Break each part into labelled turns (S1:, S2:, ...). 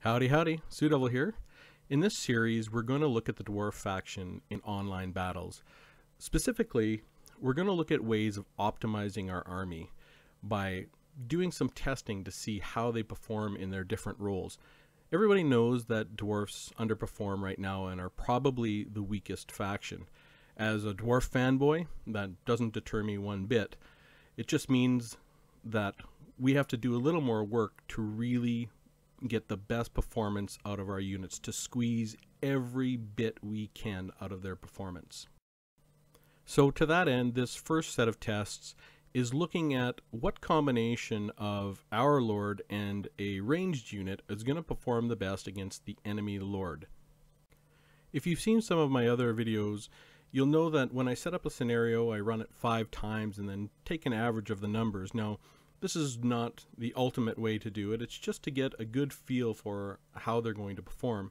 S1: Howdy howdy, Sue Devil here. In this series, we're going to look at the Dwarf faction in online battles. Specifically, we're going to look at ways of optimizing our army by doing some testing to see how they perform in their different roles. Everybody knows that Dwarfs underperform right now and are probably the weakest faction. As a Dwarf fanboy, that doesn't deter me one bit. It just means that we have to do a little more work to really get the best performance out of our units, to squeeze every bit we can out of their performance. So to that end, this first set of tests is looking at what combination of our Lord and a ranged unit is going to perform the best against the enemy Lord. If you've seen some of my other videos, you'll know that when I set up a scenario, I run it 5 times and then take an average of the numbers. Now, this is not the ultimate way to do it. It's just to get a good feel for how they're going to perform.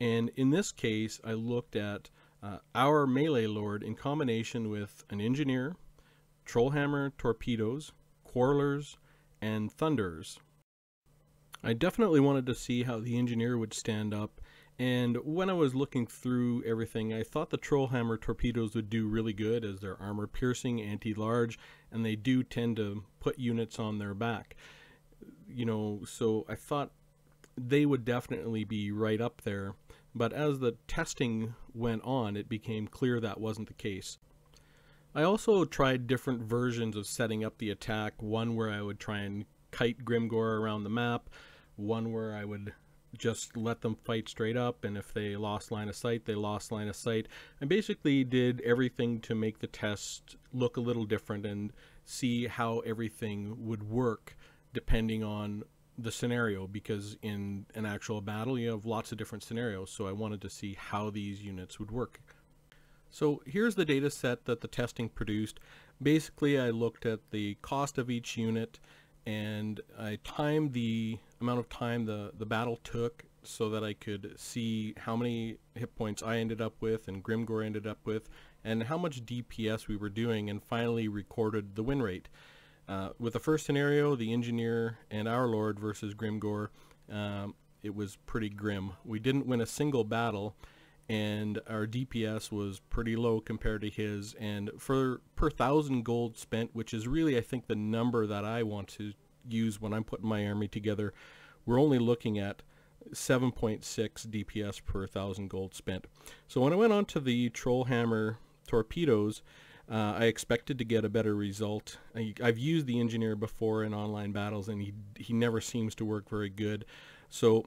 S1: And in this case, I looked at our melee lord in combination with an engineer, trollhammer torpedoes, quarrelers, and thunderers. I definitely wanted to see how the engineer would stand up, and when I was looking through everything, I thought the trollhammer torpedoes would do really good as they're armor piercing, anti-large, and they do tend to put units on their back. So I thought they would definitely be right up there, but as the testing went on, it became clear that wasn't the case. I also tried different versions of setting up the attack, one where I would try and kite Grimgor around the map, one where I would just let them fight straight up, and if they lost line of sight, they lost line of sight. I basically did everything to make the test look a little different and see how everything would work depending on the scenario, because in an actual battle you have lots of different scenarios, so I wanted to see how these units would work. So here's the data set that the testing produced. Basically, I looked at the cost of each unit and I timed the amount of time the battle took so that I could see how many hit points I ended up with and Grimgor ended up with, and how much DPS we were doing, and finally recorded the win rate. With the first scenario, the engineer and our Lord versus Grimgor, it was pretty grim. We didn't win a single battle, and our DPS was pretty low compared to his, and per 1,000 gold spent, which is really, I think, the number that I want to use when I'm putting my army together, we're only looking at 7.6 DPS per 1,000 gold spent. So when I went on to the trollhammer torpedoes, I expected to get a better result. I've used the engineer before in online battles, and he never seems to work very good. So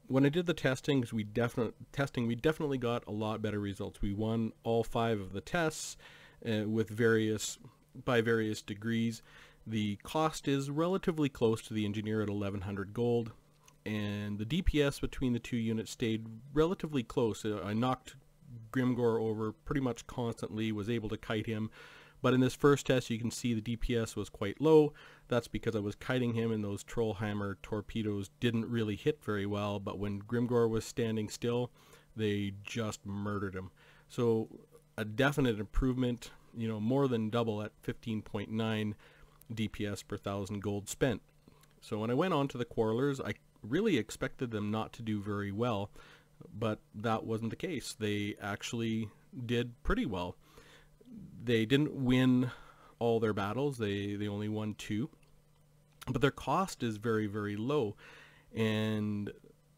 S1: when I did the testing, we definitely got a lot better results. We won all 5 of the tests by various degrees. The cost is relatively close to the engineer at 1,100 gold, and the DPS between the 2 units stayed relatively close. I knocked Grimgor over pretty much constantly, was able to kite him, but in this first test you can see the DPS was quite low. That's because I was kiting him and those trollhammer torpedoes didn't really hit very well, but when Grimgor was standing still, they just murdered him. So a definite improvement, more than double at 15.9 DPS per 1,000 gold spent. So when I went on to the quarrelers, I really expected them not to do very well, but that wasn't the case. They actually did pretty well. They didn't win all their battles. They only won 2, but their cost is very, very low, and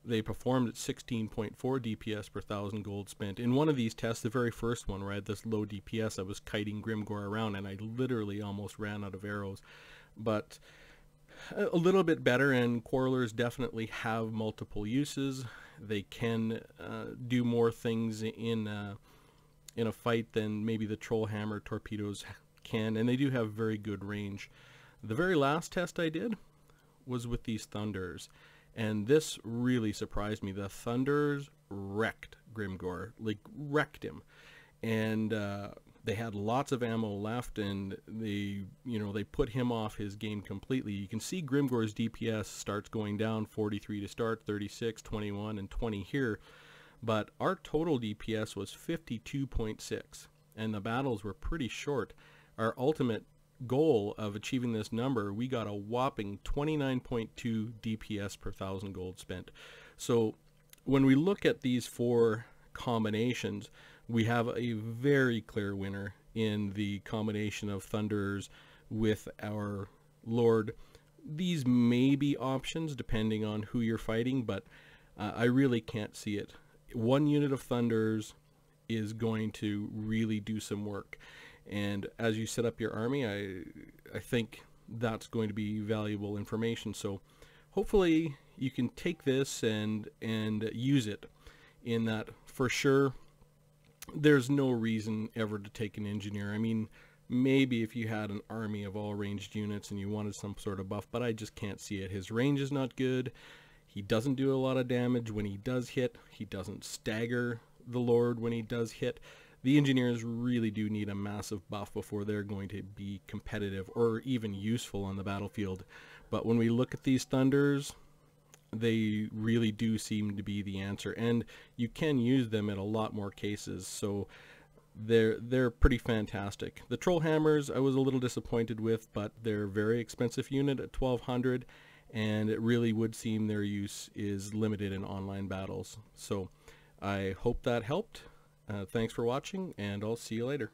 S1: they performed at 16.4 DPS per 1,000 gold spent. In one of these tests, the very first one where I had this low DPS, I was kiting Grimgor around and I literally almost ran out of arrows. But a little bit better, and quarrelers definitely have multiple uses. They can do more things in a fight than maybe the trollhammer torpedoes can, and they do have very good range. The very last test I did was with these thunders, and this really surprised me. The thunders wrecked Grimgor, like wrecked him, and they had lots of ammo left, and they put him off his game completely. You can see Grimgor's DPS starts going down, 43 to start, 36, 21, and 20 here, but our total DPS was 52.6, and the battles were pretty short. Our ultimate goal of achieving this number, we got a whopping 29.2 DPS per 1,000 gold spent. So when we look at these four combinations, we have a very clear winner in the combination of Thunderers with our Lord. These may be options depending on who you're fighting, but I really can't see it. One unit of Thunderers is going to really do some work, and as you set up your army, I think that's going to be valuable information. So hopefully you can take this and use it in that. For sure, there's no reason ever to take an engineer. I mean, maybe if you had an army of all ranged units and you wanted some sort of buff, but I just can't see it. His range is not good. He doesn't do a lot of damage when he does hit. He doesn't stagger the Lord when he does hit. The engineers really do need a massive buff before they're going to be competitive or even useful on the battlefield. But when we look at these Thunders, they really do seem to be the answer, and you can use them in a lot more cases, so they're pretty fantastic. The Troll Hammers I was a little disappointed with, but they're a very expensive unit at 1,200, and it really would seem their use is limited in online battles. So I hope that helped. Thanks for watching, and I'll see you later.